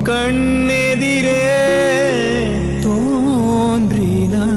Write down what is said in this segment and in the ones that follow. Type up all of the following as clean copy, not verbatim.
கண்ணெதிரே தோன்றினாள்.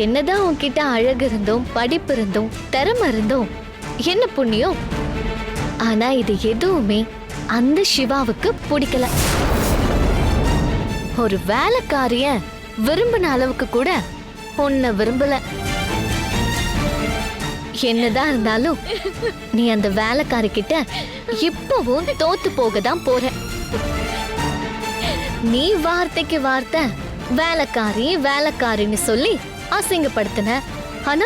என்னதான் உன்கிட்ட அழகு இருந்தோம், படிப்பு இருந்தோம், திறமை இருந்தோம், என்ன புண்ணியம். ஆனா இது எதுவுமே அந்த சிவாவுக்கு பிடிக்கல. ஒரு வேலைக்காரிய விரும்பின அளவுக்கு கூட உன்னை விரும்பல. என்னதான் இருந்தாலும் நீ அந்த வேலைக்காரி கிட்ட இப்பவும் தோத்து போக தான் போற. நீ வார்த்தைக்கு வார்த்தை வேலைக்காரி வேலைக்காரின்னு சொல்லி அசிங்கப்படுத்தின. ஆனா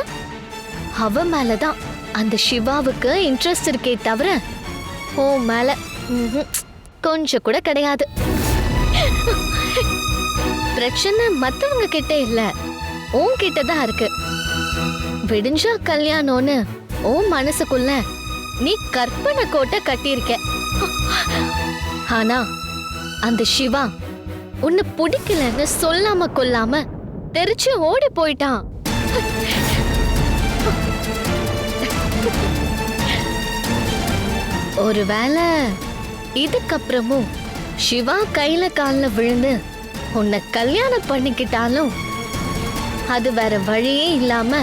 அவ மேலதான் அந்த சிவாவுக்கு இன்ட்ரெஸ்ட் இருக்கே தவிர ஓ மேல கொஞ்சம் கூட கிடையாது. பிரச்சனை மத்தவங்க கிட்ட இல்ல, உன்கிட்ட தான் இருக்கு. விடிஞ்சா கல்யாணம்னு உன் மனசுக்குள்ள நீ கற்பனை கோட்டை கட்டியிருக்க. ஆனா அந்த சிவா உன்னை பிடிக்கலன்னு சொல்லாம கொல்லாம தெரிச்சு ஓடி போயிட்டான். ஒருவேளை இதுக்கப்புறமும் சிவா கையில கால்ல விழுந்து உன்னை கல்யாணம் பண்ணிக்கிட்டாலும் அது வேற வழியே இல்லாம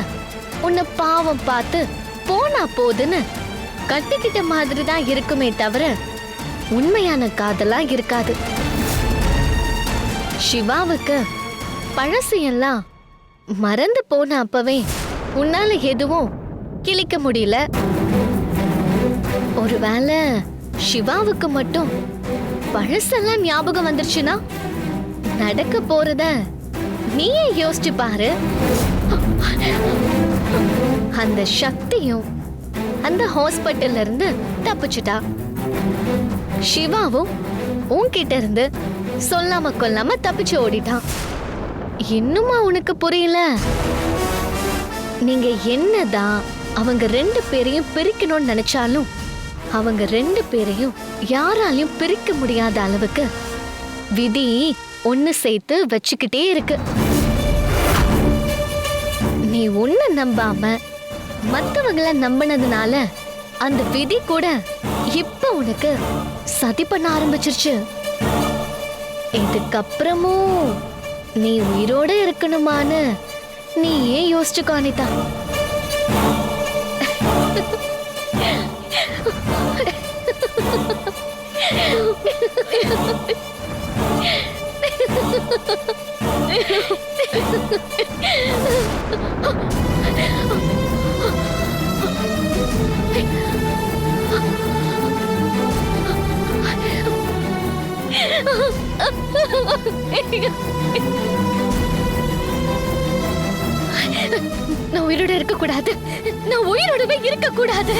உன்னை பாவம் பார்த்து போனா போதுன்னு கட்டிக்கிட்ட மாதிரி தான் இருக்குமே தவிர உண்மையான காதலா இருக்காது. சிவாவுக்கு பழசு எல்லாம் மறந்து போன அப்பவே உன்னால எதுவும் கிழிக்க முடியல. ஒருவேளை சிவாவுக்கு மட்டும் பழசெல்லாம் ஞாபகம் வந்துருச்சுன்னா நடக்க போறத நீயே யோசிச்சு பாரு. அந்த சக்தியும் அந்த ஹாஸ்பிட்டல்ல இருந்து தப்பிச்சுட்டா. சிவாவும் உன்கிட்ட இருந்து சொல்லாம கொல்லாம தப்பிச்சு ஓடிட்டான். இன்னுமா உனக்கு புரியல? நீங்க என்னதான் அவங்க ரெண்டு பேரையும் பிரிக்கணும்னு நினைச்சாலும் அவங்க ரெண்டு பேரையும் யாராலையும் பிரிக்க முடியாத அளவுக்கு விதி ஒன்னு சேர்த்து வச்சுக்கிட்டே இருக்கு. நீ உன்னை நம்பாம மத்தவங்கள நம்பினதுனால அந்த விதி கூட இப்ப உனக்கு சதி பண்ண ஆரம்பிச்சிருச்சு. இதுக்கப்புறமும் நீ உயிரோட இருக்கணுமான்னு நீ ஏன் யோசிச்சுக்கோ அனிதா. நான் உயிரோட இருக்க கூடாது, நான் உயிரோடவே இருக்க கூடாது.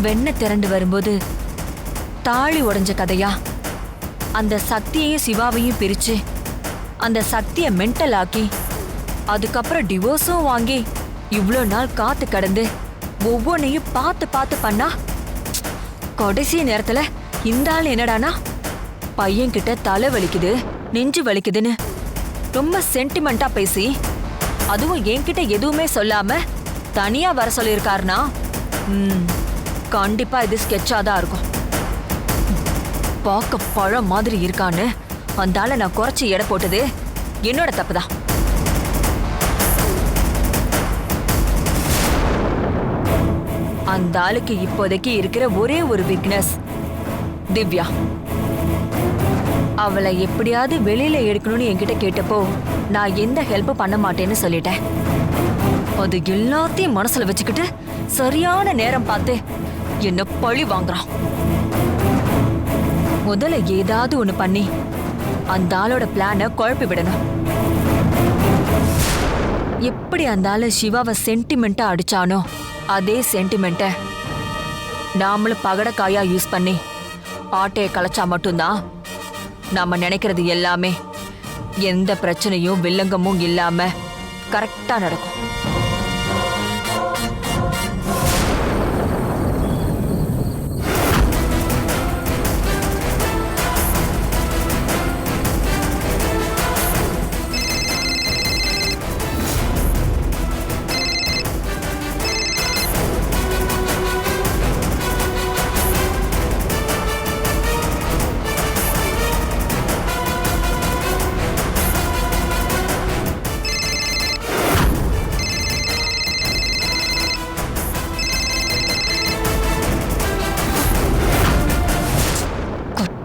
வெண்ணெய் திரண்டு வரும்போது தாலி உடைஞ்ச கதையா? அந்த சக்தியையும் சிவாவையும் பிரிச்சு அந்த சக்தியை மென்டல் ஆக்கி அதுக்கப்புறம் டிவோர்ஸும் வாங்கி இவ்வளோ நாள் காத்து கடந்து ஒவ்வொன்னையும் பார்த்து பார்த்து பண்ணா கடைசி நேரத்துல இந்த ஆள் என்னடானா பையன்கிட்ட தலை வலிக்குது நெஞ்சு வலிக்குதுன்னு ரொம்ப சென்டிமெண்டா பேசி அதுவும் என்கிட்ட எதுவுமே சொல்லாம தனியா வர சொல்லியிருக்காருனா கண்டிப்பா இது ஸ்கெட்சாதான் இருக்கும். பார்க்க பழம் மாதிரி இருக்கான்னு அந்த ஆளை நான் குறைச்சி எடை போட்டது என்னோட தப்புதான். அந்த ஆளுக்கு இப்போதைக்கு இருக்கிற ஒரே ஒரு வீக்னஸ் திவ்யா. அவளை எப்படியாவது வெளியில எடுக்கணும்னு என்கிட்ட கேட்டப்போ நான் எந்த ஹெல்ப் பண்ண மாட்டேன்னு சொல்லிட்டேன். அது எல்லாத்தையும் மனசுல வச்சுக்கிட்டு சரியான நேரம் பார்த்து என்ன பழி வாங்குறான். முதல்ல ஏதாவது ஒண்ணு பண்ணி அந்த ஆளோட பிளான குழப்பி விடணும். எப்படி அந்த ஆளு சிவாவை சென்டிமெண்டா அடிச்சானோ அதே சென்டிமெண்ட நாமளும் பகடக்காயா யூஸ் பண்ணி ஆட்டையை கலைச்சா மட்டும்தான் நாம நினைக்கிறது எல்லாமே எந்த பிரச்சனையும் வில்லங்கமும் இல்லாம கரெக்டா நடக்கும்.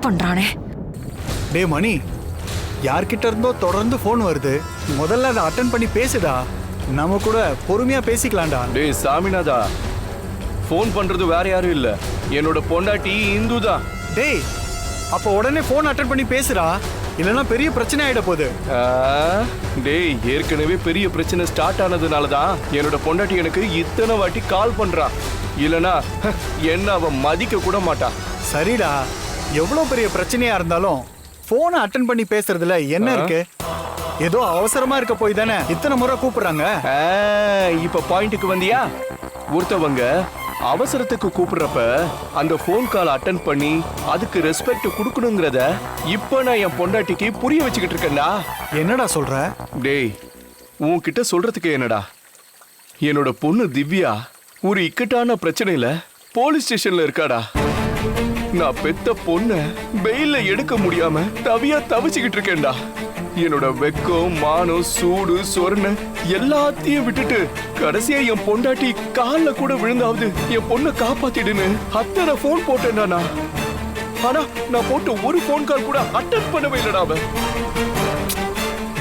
பண்றானே. டே மணி, யார்கிட்ட இருந்தோ தொடர்ந்து போன் வருது. முதல்ல அதை அட்டென்ட் பண்ணி பேசுடா. நம்ம கூட பொறுமையா பேசிக்கலாம்டா. டே சாமிநாதா, போன் பண்றது வேற யாரும் இல்ல, என்னோட பொண்டாட்டி இந்து தான். டேய், அப்ப உடனே போன் அட்டென்ட் பண்ணி பேசுடா, இல்லைன்னா பெரிய பிரச்சனை ஆயிட போகுது. டேய், ஏற்கனவே பெரிய பிரச்சனை ஸ்டார்ட் ஆனதுனால தான் என்னோட பொண்டாட்டி எனக்கு இத்தனை வாட்டி கால் பண்றா. இல்லனா என்ன அவ மதிக்க கூட மாட்டா. சரிடா, எவ்வளவு பெரிய பிரச்சனையா இருந்தாலும் போனை அட்டென்ட் பண்ணி பேசுறதுல என்ன இருக்கு? ஏதோ அவசரமா இருக்க போய் தானே இத்தனை முறை கூப்பிடுறாங்க. இப்ப பாயிண்ட்டுக்கு வந்தியா? ஒருத்தவங்க அவசரத்துக்கு கூப்பிடுறப்ப அந்த போன் கால் அட்டென்ட் பண்ணி அதுக்கு ரெஸ்பெக்ட் கொடுக்கணுங்கிறத இப்ப நான் என் பொண்டாட்டிக்கு புரிய வச்சுக்கிட்டு இருக்கேன்டா. என்னடா சொல்ற? டேய், உன்கிட்ட சொல்றதுக்கு என்னடா, என்னோட பொண்ணு திவ்யா ஒரு இக்கட்டான பிரச்சனையில போலீஸ் ஸ்டேஷன்ல இருக்காடா. நான் பெத்த பொண்ண பெயில எடுக்க முடியாம தவிச்சுக்கிட்டு இருக்கேன்டா. என்னோட வெக்கம் மானம் சூடு சொரண எல்லாத்தையும் விட்டுட்டு கடைசியா என் பொண்டாட்டி கால்ல கூட விழுந்தாவது என் பொண்ணை காப்பாத்திடுன்னு அத்தனை போன் போட்டேன்டா நான். ஆனா நான் போட்டு ஒரு போன் கால் கூட அட்டென்ட் பண்ணவே இல்லடா அவ.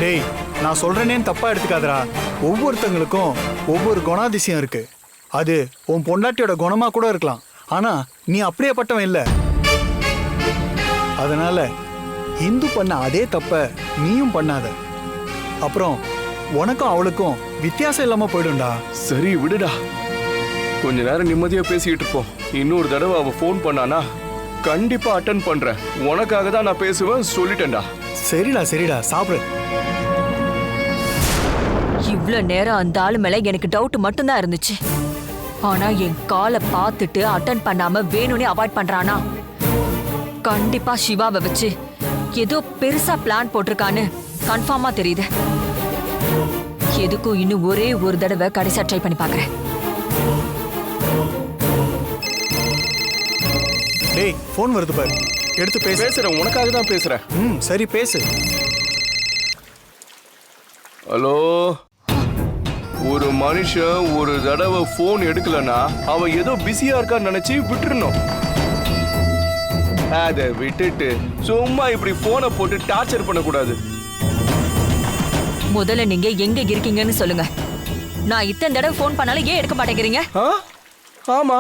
டேய், நான் சொல்றேனேன்னு தப்பா எடுத்துக்காதடா. ஒவ்வொருத்தங்களுக்கும் ஒவ்வொரு குணாதிசயம் இருக்கு. அது உன் பொண்டாட்டியோட குணமா கூட இருக்கலாம். ஆனா நீ அப்படியேப்பட்டவன் இல்ல. அதனால இந்து பண்ண அதே தப்ப நீயும் பண்ணாத. அப்புறம் உனக்கும் அவளுக்கும் வித்தியாசம் இல்லாம போயிடும்டா. சரி விடுடா, கொஞ்ச நேரம் நிம்மதியா பேசிக்கிட்டு இருப்போம். இன்னொரு தடவை அவ போன் பண்ணானா கண்டிப்பா அட்டென்ட் பண்றேன். உனக்காக தான் நான் பேசுவேன், சொல்லிட்டேன்டா. சரிடா சரிடா, சாப்பிடு. இவ்வளவு நேரம் அந்த ஆளு மேல எனக்கு டவுட் மட்டும்தான் இருந்துச்சு. ஆனா என் காலை பார்த்துட்டு அட்டென்ட் பண்ணாம வேணும்னே அவாய்ட் பண்றானா? கண்டிப்பா சிவாவை வச்சு ஏதோ பெருசா பிளான் போட்டிருக்கான்னு கன்ஃபார்மா தெரியுது. எதுக்கும் இன்னும் ஒரே ஒரு தடவை கடைசியா ட்ரை பண்ணி பாக்குறேன். டேய், போன் வருது பாரு, எடுத்து பேசு. பேசுறேன், உனக்காக தான் பேசுறேன். சரி பேசு. ஹலோ, ஒரு மனுஷன் ஒரு தடவை போன் எடுக்கலனா அவன் ஏதோ பிஸியா இருக்கான்னு நினைச்சு விட்டுறணும். அதை விட்டுட்டு சும்மா இப்படி போனை போட்டு டார்ச்சர் பண்ணக்கூடாது. முதல்ல நீங்க எங்க இருக்கீங்கன்னு சொல்லுங்க. நான் இத்தனை தடவை போன் பண்ணாலும் ஏன் எடுக்க மாட்டேங்கிறீங்க? ஆமா,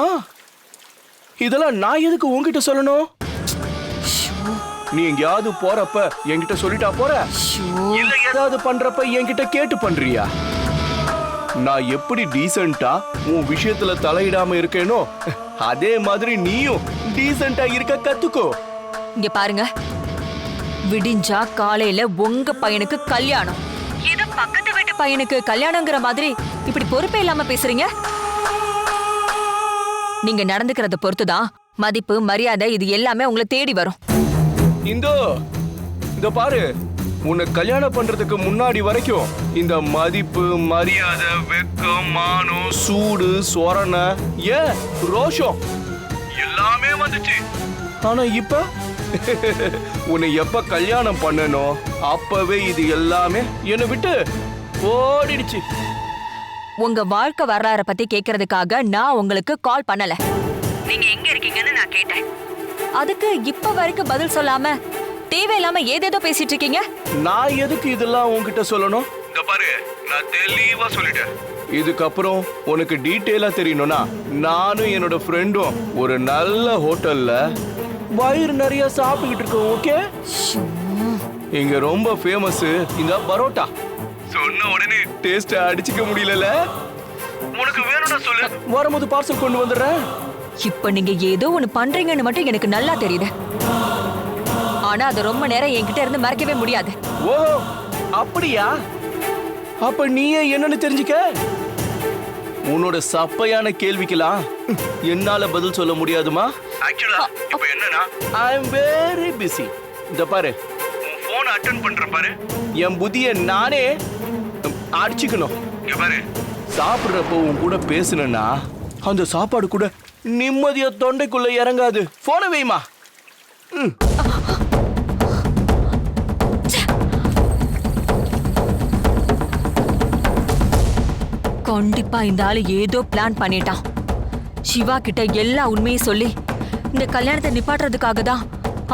இதெல்லாம் நான் எதுக்கு உன்கிட்ட சொல்லணும்? நீ எங்கயாவது போறப்ப என்கிட்ட சொல்லிட்டா போற, இல்ல ஏதாவது பண்றப்ப என்கிட்ட கேட்டு பண்றியா? நான் எப்படி டீசென்ட்டா உன் விஷயத்துல தலையிடாம இருக்கேனோ அதே மாதிரி நீயும் டீசென்ட்டா இருக்க கத்துக்கோ. இங்க பாருங்க, விடிஞ்சா காலையில உங்க பையனுக்கு கல்யாணம், ஏதோ பக்கத்து வீட்டு பையனுக்கு கல்யாணங்கிற மாதிரி இப்படி பொறுப்பே இல்லாம பேசுறீங்க. நீங்க நடந்துக்கிறத பொறுத்துதான் மதிப்பு மரியாதை இது எல்லாமே உங்களை தேடி வரும். இந்த பாரு, உன்னை கல்யாணம் பண்றதுக்கு முன்னாடி வரைக்கும் இந்த மதிப்பு மரியாதை வெக்கம் மானம் சூடு சொரணை ரோஷம் எல்லாமே வந்துச்சு. ஆனா இப்ப உன்னை எப்ப கல்யாணம் பண்ணணும் அப்பவே இது எல்லாமே என்னை விட்டு ஓடிடுச்சு. உங்க வாழ்க்கை வரலாற பத்தி கேக்குறதுக்காக நான் உங்களுக்கு கால் பண்ணல. நீங்க எங்க இருக்கீங்கன்னு நான் கேட்டேன். அதுக்கு இப்ப வரைக்கும் பதில் சொல்லாம தேவையில்லாம ஏதேதோ பேசிட்டு இருக்கீங்க. நான் எதுக்கு இதெல்லாம் உன்கிட்ட சொல்லணும்? இந்த பாரு, நான் தெளிவா சொல்லிட்டேன். இதுக்கப்புறம் உனக்கு டீட்டெயிலா தெரியணும்னா நானும் என்னோட ஃப்ரெண்டும் ஒரு நல்ல ஹோட்டல்ல வயிறு நிறைய சாப்பிட்டுக்கிட்டு இருக்கோம். ஓகே, இங்க ரொம்ப ஃபேமஸ் இந்த பரோட்டா. சொன்ன உடனே டேஸ்ட் அடிச்சுக்க முடியல. உனக்கு வேணும்னா சொல்லு, வரும்போது பார்சல் கொண்டு வந்துடுறேன். இப்ப நீங்க ஏதோ ஒண்ணு பண்றீங்கன்னு மட்டும் எனக்கு நல்லா தெரியுது. ஆனா அது ரொம்ப நேரம் என்கிட்ட இருந்து மறைக்கவே முடியாது. ஓ அப்படியா? அப்ப நீயே என்னன்னு தெரிஞ்சுக்க. உன்னோட சப்பையான கேள்விக்கலாம் என்னால பதில் சொல்ல முடியாதுமா. ஆக்சுவலா இப்ப என்னன்னா ஐ அம் வெரி பிஸி. இந்த பாரு, உன் போன் அட்டெண்ட் பண்ற பாரு, என் புத்திய நானே அடிச்சுக்கணும். இங்க பாரு, சாப்பிடுறப்போ உன் கூட பேசுனா அந்த சாப்பாடு கூட நிம்மதியா தொண்டைக்குள்ள இறங்காது. போன வைமா. கண்டிப்பா இந்த ஆளு ஏதோ பிளான் பண்ணிட்டான். சிவா கிட்ட எல்லா உண்மையும் சொல்லி இந்த கல்யாணத்தை நிப்பாட்டுறதுக்காக தான்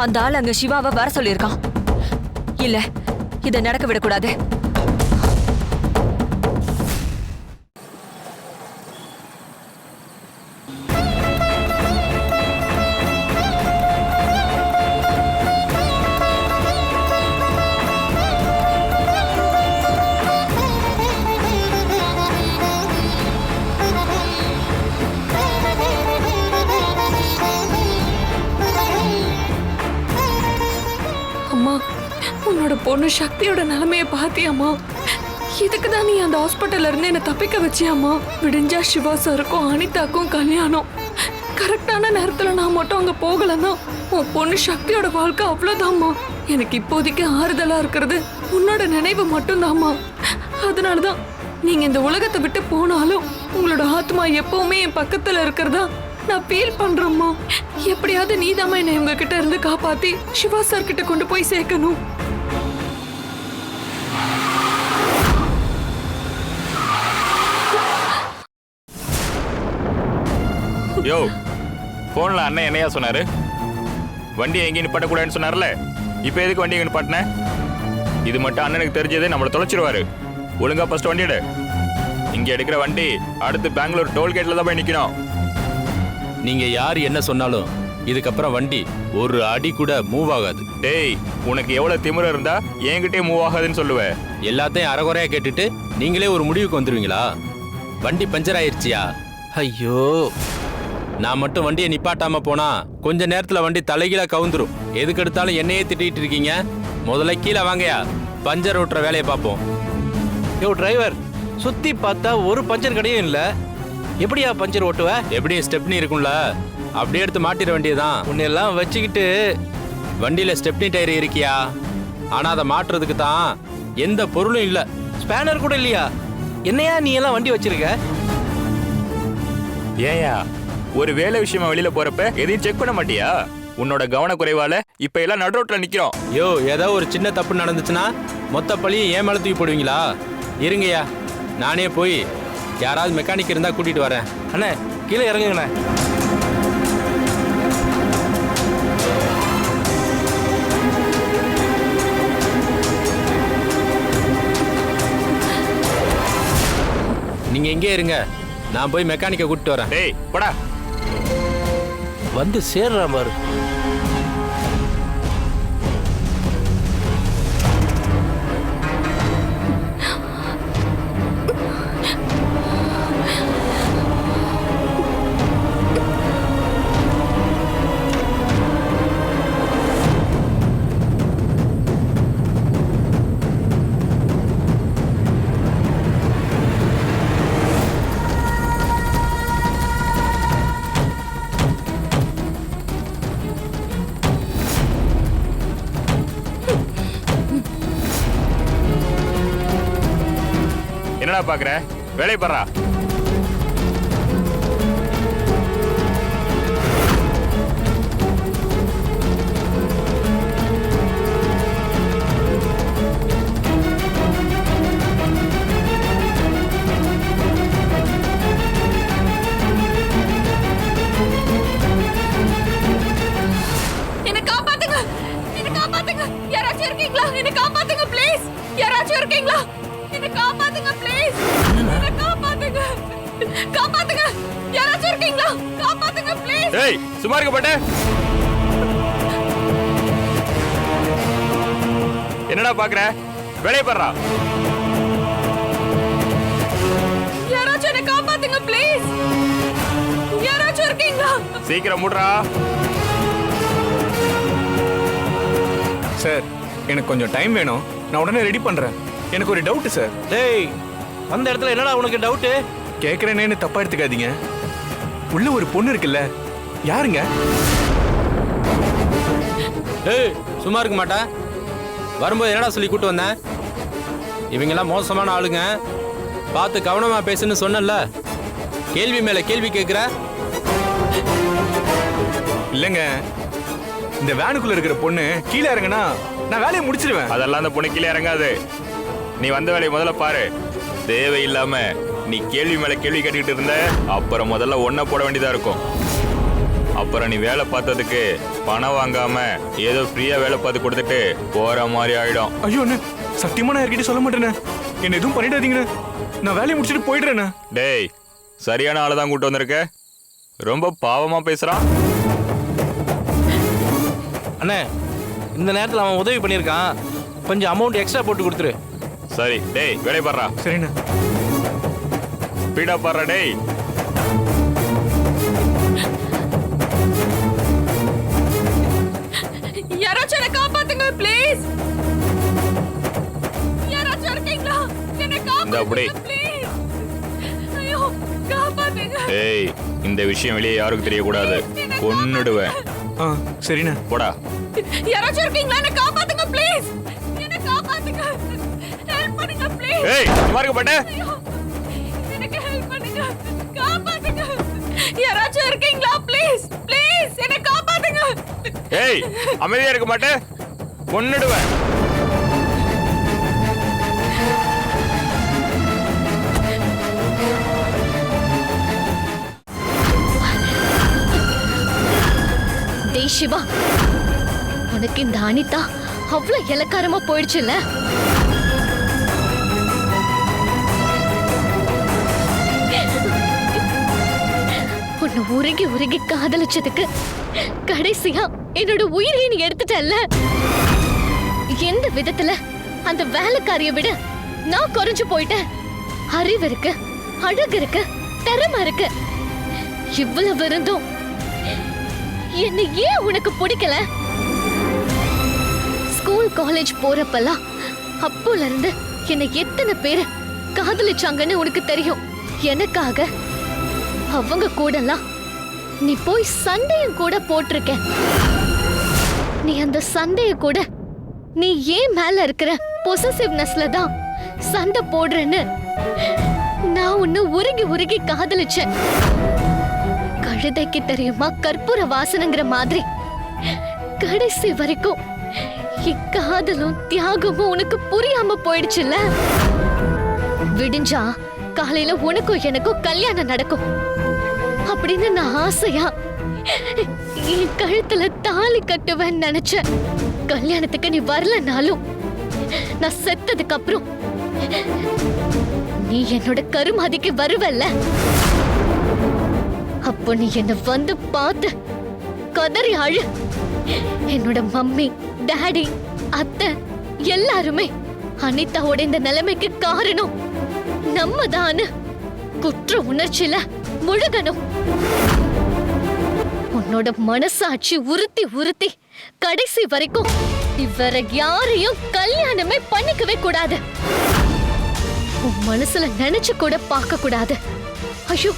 அந்த ஆள் அங்க சிவாவை வர சொல்லியிருக்கான். இல்ல, இதை நடக்க விடக்கூடாது. உன்னோட பொண்ணு சக்தியோட நிலைமைய பாத்தியாமா? இதுக்கு தான் நீ அந்த ஹாஸ்பிட்டல்ல இருந்து என்ன தப்பிக்க வச்சியாமா? விடிஞ்சா சிவா சாருக்கும் அனிதாக்கும் கல்யாணம். கரெக்டான நேரத்துல நான் மட்டும் அங்க போகலன்னா உன் பொண்ணு சக்தியோட வாழ்க்கை அவ்வளவுதாம்மா. எனக்கு இப்போதைக்கு ஆறுதலா இருக்கிறது உன்னோட நினைவு மட்டும்தாம்மா. அதனாலதான் நீங்க இந்த உலகத்தை விட்டு போனாலும் உங்களோட ஆத்மா எப்பவுமே என் பக்கத்துல இருக்கிறதா நான் ஃபீல் பண்றேம்மா. எப்படியாவது நீதாம்மா என்னை உங்ககிட்ட இருந்து காப்பாத்தி சிவா சார் கிட்ட கொண்டு போய் சேர்க்கணும். யோ, போன்ல அண்ணன் என்னையா சொன்னாரு? வண்டியை எங்கேயும் நிப்பாட்டக்கூடாதுன்னு சொன்னார்ல. இப்போ எதுக்கு வண்டி எங்க நிப்பாட்டின? இது மட்டும் அண்ணனுக்கு தெரிஞ்சது நம்மளை தொலைச்சிருவாரு. ஒழுங்கா ஃபர்ஸ்ட் வண்டி எடு. இங்க எடுக்கிற வண்டி அடுத்து பெங்களூர் டோல்கேட்ல தான் போய் நிக்கணும். நீங்க யார் என்ன சொன்னாலும் இதுக்கப்புறம் வண்டி ஒரு அடி கூட மூவ் ஆகாது. டேய், உனக்கு எவ்வளவு திமிரம் இருந்தா என்கிட்டே மூவ் ஆகாதுன்னு சொல்லுவ? எல்லாத்தையும் அரைகுறையா கேட்டுட்டு நீங்களே ஒரு முடிவுக்கு வந்துருவீங்களா? வண்டி பஞ்சர் ஆயிடுச்சியா? ஐயோ, நான் மட்டும் வண்டியை நிப்பாட்டாம போனா கொஞ்ச நேரத்துல வண்டி தலைகீழா கவுந்துரும். எதுக்கு எடுத்தாலும் என்னையே திட்டிட்டு இருக்கீங்க. முதல்ல கீழே வாங்கயா, பஞ்சர் ஓட்டுற வேலையை பார்ப்போம். யோ டிரைவர், சுத்தி பார்த்தா ஒரு பஞ்சர் கடையும் இல்ல, எப்படியா பஞ்சர் ஓட்டுவ? எப்படியும் ஸ்டெப்னி இருக்கும்ல, அப்படியே எடுத்து மாட்டிட வேண்டியதுதான். உன்னெல்லாம் வச்சுக்கிட்டு வண்டியில ஸ்டெப்னி டயர் இருக்கியா? ஆனா அதை மாட்டுறதுக்கு தான் எந்த பொருளும் இல்ல. ஸ்பேனர் கூட இல்லையா? என்னையா நீ எல்லாம் வண்டி வச்சிருக்க? ஏயா, ஒரு வேலை விஷயமா வெளியில போறப்ப எதையும் செக் பண்ண மாட்டியா? உன்னோட கவனக்குறைவால இப்ப எல்லாம் நடு ரோட்ல நிக்கிறோம். யோ, ஏதோ ஒரு சின்ன தப்பு நடந்துச்சுன்னா மொத்த பழியும் ஏன் மேல தூக்கி போடுவீங்களா? இருங்கய்யா, நானே போய் யாராவது மெக்கானிக் இருந்தா கூட்டிட்டு வரேன். அண்ணே, கீழே இறங்குங்கண்ணே. நீங்க எங்கே இருங்க, நான் போய் மெக்கானிக்கை கூட்டிட்டு வரேன். டேய் போடா. வந்து சேர்றான் பாரு. என்னடா பாக்குற? வேலையை பாடுறா. என்ன காப்பாத்துங்க, என்ன காப்பாத்துங்க, யாராச்சும் இருக்கீங்களா? என்ன காப்பாத்துங்க ப்ளீஸ், யாராச்சும் இருக்கீங்களா? என்ன காப்பாத்துங்க ப்ளீஸ், என்ன காப்பாத்துங்க, காப்பாத்துங்க, யாராச்சும் இருக்கீங்களா? காப்பாத்துங்க ப்ளீஸ். ஏய் சும்மா இருக்க மாட்டே. என்னடா பாக்குற? வேலையை பாடுறா. யாராச்சும் என்ன காப்பாத்துங்க ப்ளீஸ், யாராச்சும் இருக்கீங்களா? சீக்கிரம் மூடுறா. சார் எனக்கு கொஞ்சம் டைம் வேணும், நான் உடனே ரெடி பண்றேன். எனக்கு ஒரு டவுட் சார். டேய், அந்த இடத்துல என்னடா உனக்கு டவுட்டு? கேட்கறேன்னு தப்பா எடுத்துக்காதீங்க. உள்ள ஒரு பொண்ணு இருக்குல்ல, யாருங்க? ஏய் சும்மா இருக்க மாட்டா. வரும்போது என்னடா சொல்லி கூட்டு வந்தேன்? இவங்கெல்லாம் மோசமான ஆளுங்க, பார்த்து கவனமா பேசுன்னு சொன்னல. கேள்வி மேல கேள்வி கேட்குற. இல்லைங்க, இந்த வேனுக்குள்ள இருக்கிற பொண்ணு கீழே இறங்குனா நான் வேலையை முடிச்சிடுவேன். அதெல்லாம் அந்த பொண்ணு கீழே இறங்காது. நீ வந்த வேலையை முதல்ல பாரு. தேவையில்லாம நீ கேள்வி மேல கேள்வி கேட்டுக்கிட்டு இருந்த, அப்புறம் முதல்ல ஒன்ன போட வேண்டியதா இருக்கும். அப்புறம் நீ வேலை பார்த்ததுக்கு பணம் வாங்காம ஏதோ ஃப்ரீயா வேலை பார்த்து கொடுத்துட்டு போற மாதிரி ஆயிடும். ஐயோ அண்ணே, சத்தியமா நான் யார்கிட்ட சொல்ல மாட்டேனே. என்ன எதுவும் பண்ணிடாதீங்கண்ணே, நான் வேலையை முடிச்சுட்டு போயிடுறேண்ணே. டேய் சரியான ஆளை தான் கூட்டு வந்திருக்க. ரொம்ப பாவமா பேசுறான். அண்ணே, இந்த நேரத்தில் அவன் உதவி பண்ணியிருக்கான், கொஞ்சம் அமௌண்ட் எக்ஸ்ட்ரா போட்டு கொடுத்துரு. சரி டேய் வேலையை பாடுறா. சரிண்ணே. ஸ்பீடா பாடுறா டேய். யாராச்சும் என்ன காப்பாத்துங்க ப்ளீஸ், யாராச்சும் இருக்கீங்களா? என்ன இந்த அப்படி. காப்பாத்துங்க ப்ளீஸ், ஐயோ காப்பாத்துங்க. டேய் இந்த விஷயம் வெளியே யாருக்கும் தெரியக்கூடாது, கொன்னுடுவேன். ஆ சரிண்ணே. போடா. யாராச்சும் இருக்கீங்களா? என்ன காப்பாத்துங்க ப்ளீஸ், என்ன காப்பாத்துங்க, ஹெல்ப் பண்ணுங்க ப்ளீஸ். ஏய் சும்மா இருக்க மாட்டே. எனக்கு ஹெல்ப் பண்ணுங்க, காப்பாத்துங்க. யாராச்சும் இருக்கீங்களா? ப்ளீஸ் ப்ளீஸ் என்ன காப்பாத்துங்க. ஏய் அமைதியா இருக்க மாட்டே, கொன்னுடுவேன். டேய் சிவா, உனக்கு இந்த அனிதா அவ்வளவு இலக்காரமா போயிடுச்சுல்ல? உன்னை உருகி உருகி காதலிச்சதுக்கு கடைசியா என்னோட உயிரை நீ எடுத்துட்டல்ல. எந்த விதத்துல அந்த வேலைக்காரிய விட நான் குறைஞ்சு போயிட்டேன்? அறிவு இருக்கு, அழகு இருக்கு, திறமை இருக்கு, இவ்வளவு இருந்தும் என்ன ஏன் உனக்கு பிடிக்கல? ஸ்கூல் காலேஜ் போறப்பெல்லாம் அப்போல இருந்து என்ன எத்தனை பேர் காதலிச்சாங்கன்னு உனக்கு தெரியும். எனக்காக அவங்க கூடலாம் நீ போய் சண்டையும் கூட போட்டிருக்க. நீ அந்த சண்டைய கூட நீ ஏன் மேல இருக்கிற பொசசிவ்னஸ்ல தான் சண்டை போடுறேன்னு நான் உன்னை உருகி உருகி காதலிச்சேன். கழுதைக்கு தெரியுமா கற்பூர வாசனைங்கிற மாதிரி கடைசி வரைக்கும் இக்காதலும் தியாகமும் உனக்கு புரியாம போயிடுச்சுல்ல. விடிஞ்சா காலையில உனக்கும் எனக்கும் கல்யாணம் நடக்கும் அப்படின்னு நான் ஆசையா என் கழுத்துல தாலி கட்டுவேன்னு நினைச்சேன். கல்யாணத்துக்கு நீ வரலனாலும் நான் செத்ததுக்கு அப்புறம் நீ என்னோட கருமாதிக்கு வருவல்ல. அப்போ நீ என்ன வந்து பார்த்து கதறி அழு. என்னோட மம்மி, டாடி, அத்தை எல்லாருமே அனிதாவோட இந்த நிலைமைக்கு காரணம் நம்ம தான் குற்ற உணர்ச்சியில முழுகணும். உன்னோட மனசாட்சி உறுத்தி உறுத்தி கடைசி வரைக்கும் நீ வேற யாரையும் கல்யாணமே பண்ணிக்கவே கூடாது. உன் மனசுல நினைச்சு கூட பார்க்க கூடாது. ஐயோ,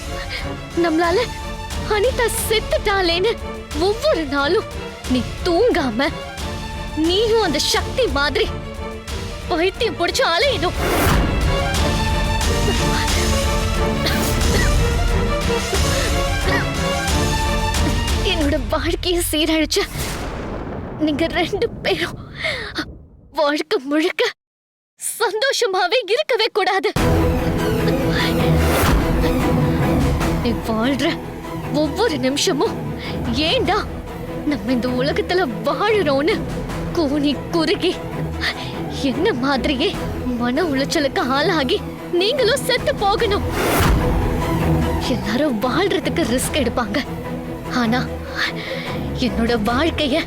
நம்மளால அனிதா செத்துட்டாளேன்னு ஒவ்வொரு நாளும் நீ தூங்காம நீயும் அந்த சக்தி மாதிரி பைத்தியம் பிடிச்சு அலையணும். என்னோட வாழ்க்கையை சீரழிச்சு நீங்க 2 பேரும் வாழ்க்கை முழுக்க சந்தோஷமாவே இருக்கவே கூடாது. நீ வாழ்ற ஒவ்வொரு நிமிஷமும் ஏண்டா நம்ம இந்த உலகத்துல வாழுறோம்னு கூனி குறுகி என்ன மாதிரியே மன உளைச்சலுக்கு ஆளாகி நீங்களும் செத்து போகணும். எல்லாரும் வாழ்றதுக்கு ரிஸ்க் எடுப்பாங்க. ஆனா என்னோட வாழ்க்கைய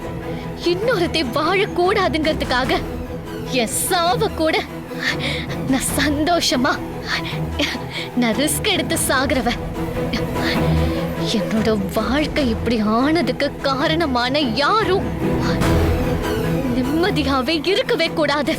இன்னொருத்தை வாழக்கூடாதுங்கிறதுக்காக என் சாவ கூட நான் சந்தோஷமா நான் ரிஸ்க் எடுத்து சாகுறவ. என்னோட வாழ்க்கை இப்படி ஆனதுக்கு காரணமான யாரும் நிம்மதியாவே இருக்கவே கூடாது.